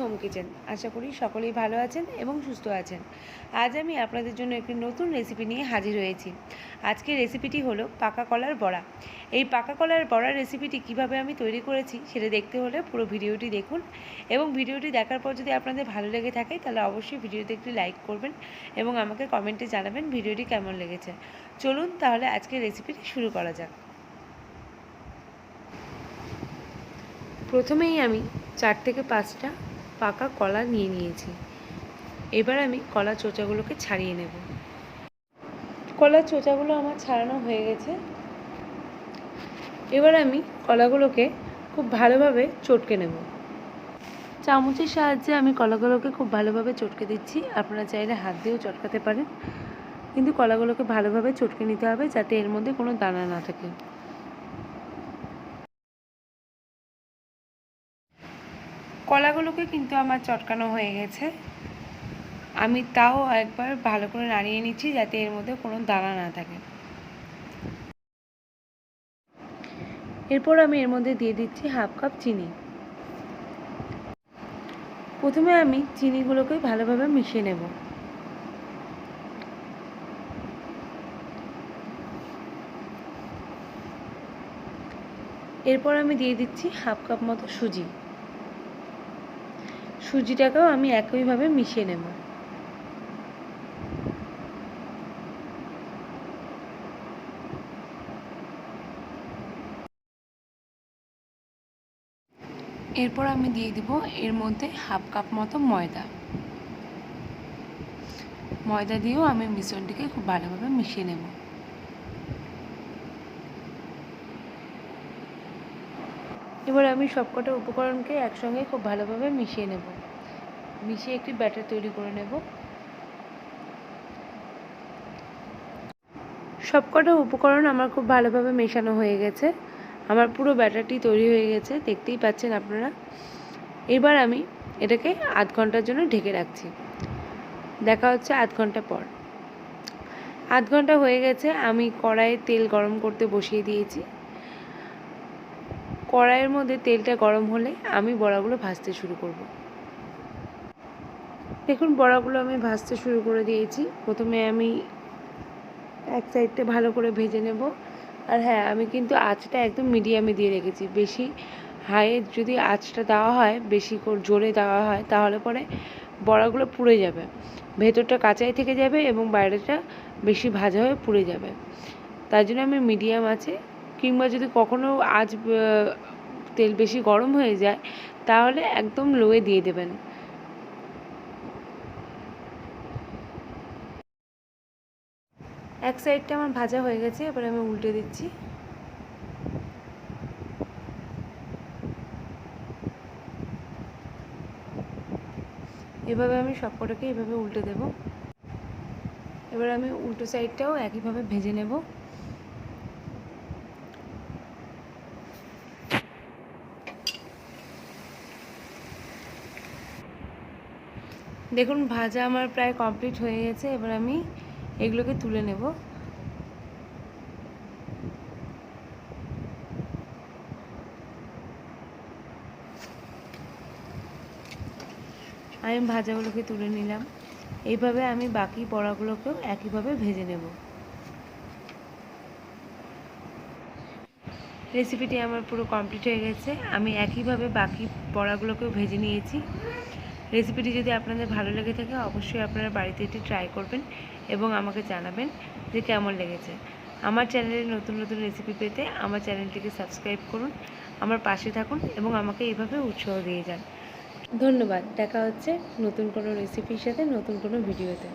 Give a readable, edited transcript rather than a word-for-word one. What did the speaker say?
Home kitchen. আশা করি সকলেই ভালো আছেন এবং সুস্থ আছেন। আজ আমি আপনাদের জন্য একটি নতুন রেসিপি নিয়ে হাজির হয়েছি। আজকের রেসিপিটি হলো পাকা কলার বড়া। এই পাকা কলার বড়া রেসিপিটি কিভাবে আমি তৈরি করেছি সেটা দেখতে হলে পুরো ভিডিওটি দেখুন, এবং ভিডিওটি দেখার পর যদি আপনাদের ভালো লেগে থাকে তাহলে অবশ্যই ভিডিওতে একটি লাইক করবেন এবং আমাকে কমেন্টে জানাবেন ভিডিওটি কেমন লেগেছে। চলুন তাহলে আজকের রেসিপিটি শুরু করা যাক। প্রথমেই আমি 4 থেকে 5টা পাকা কলা নিয়ে নিয়েছি। এবার আমি কলার চোচাগুলোকে ছাড়িয়ে নেব। কলার চোচাগুলো আমার ছাড়ানো হয়ে গেছে। এবার আমি কলাগুলোকে খুব ভালোভাবে চটকে নেব। চামচের সাহায্যে আমি কলাগুলোকে খুব ভালোভাবে চটকে দিচ্ছি। আপনারা চাইলে হাত দিয়েও চটকাতে পারেন, কিন্তু কলাগুলোকে ভালোভাবে চটকে নিতে হবে যাতে এর মধ্যে কোনো দানা না থাকে। কলাগুলোকে কিন্তু আমার চটকানো হয়ে গেছে। আমি তাও একবার ভালো করে নাড়িয়ে নিচ্ছি যাতে এর মধ্যে কোনো দানা না থাকে। এরপর আমি এর মধ্যে দিয়ে দিচ্ছি হাফ কাপ চিনি। প্রথমে আমি চিনিগুলোকে ভালোভাবে মিশিয়ে নেব। এরপর আমি দিয়ে দিচ্ছি হাফ কাপ মতো সুজি। সুজিটাকেও আমি একইভাবে মিশিয়ে নেব। এরপর আমি দিয়ে দিব এর মধ্যে হাফ কাপ মতো ময়দা। ময়দা দিয়েও আমি মিশ্রণটিকে খুব ভালোভাবে মিশিয়ে নেব। এবার আমি সবকটা উপকরণকে একসঙ্গে খুব ভালোভাবে মিশিয়ে নেব। মিশিয়ে একটি ব্যাটার তৈরি করে নেব। সবকটা উপকরণ আমার খুব ভালোভাবে মেশানো হয়ে গেছে। আমার পুরো ব্যাটারটি তৈরি হয়ে গেছে, দেখতেই পাচ্ছেন আপনারা। এবার আমি এটাকে আধ ঘন্টার জন্য ঢেকে রাখছি। দেখা হচ্ছে আধ ঘন্টা পর। আধ ঘন্টা হয়ে গেছে। আমি কড়াইয়ে তেল গরম করতে বসিয়ে দিয়েছি। কড়াইয়ের মধ্যে তেলটা গরম হলে আমি বড়াগুলো ভাজতে শুরু করব। দেখুন, বড়াগুলো আমি ভাজতে শুরু করে দিয়েছি। প্রথমে আমি এক সাইডটা ভালো করে ভেজে নেব। আর হ্যাঁ, আমি কিন্তু আঁচটা একদম মিডিয়ামে দিয়ে রেখেছি। বেশি হাইয়ে যদি আঁচটা দেওয়া হয়, বেশি জোরে দেওয়া হয়, তাহলে পরে বড়াগুলো পুড়ে যাবে। ভেতরটা কাঁচাই থেকে যাবে এবং বাইরেটা বেশি ভাজা হয়ে পুড়ে যাবে। তার জন্য আমি মিডিয়াম আঁচে, কিংবা যদি কখনও তেল বেশি গরম হয়ে যায় তাহলে একদম লোয়ে দিয়ে দেবেন। এক সাইডটা আমার ভাজা হয়ে গেছে। এবার আমি উল্টে দিচ্ছি। এভাবে আমি সবকটাকে এভাবে উল্টে দেব। এবার আমি উল্টো সাইডটাও একইভাবে ভেজে নেব। দেখুন, ভাজা আমার প্রায় কমপ্লিট হয়ে গেছে। এবার আমি এগুলোকে তুলে নেব। আমি ভাজাগুলোকে তুলে নিলাম। এইভাবে আমি বাকি বড়াগুলোকেও একইভাবে ভেজে নেব। রেসিপিটি আমার পুরো কমপ্লিট হয়ে গেছে। আমি একইভাবে বাকি বড়াগুলোকেও ভেজে নিয়েছি। রেসিপিটি যদি আপনাদের ভালো লেগে থাকে অবশ্যই আপনারা বাড়িতে এটি ট্রাই করবেন এবং আমাকে জানাবেন যে কেমন লেগেছে। আমার চ্যানেলে নতুন নতুন রেসিপি পেতে আমার চ্যানেলটিকে সাবস্ক্রাইব করুন, আমার পাশে থাকুন এবং আমাকে এইভাবে উৎসাহ দিয়ে যান। ধন্যবাদ। দেখা হচ্ছে নতুন কোনো রেসিপির সাথে, নতুন কোনো ভিডিওতে।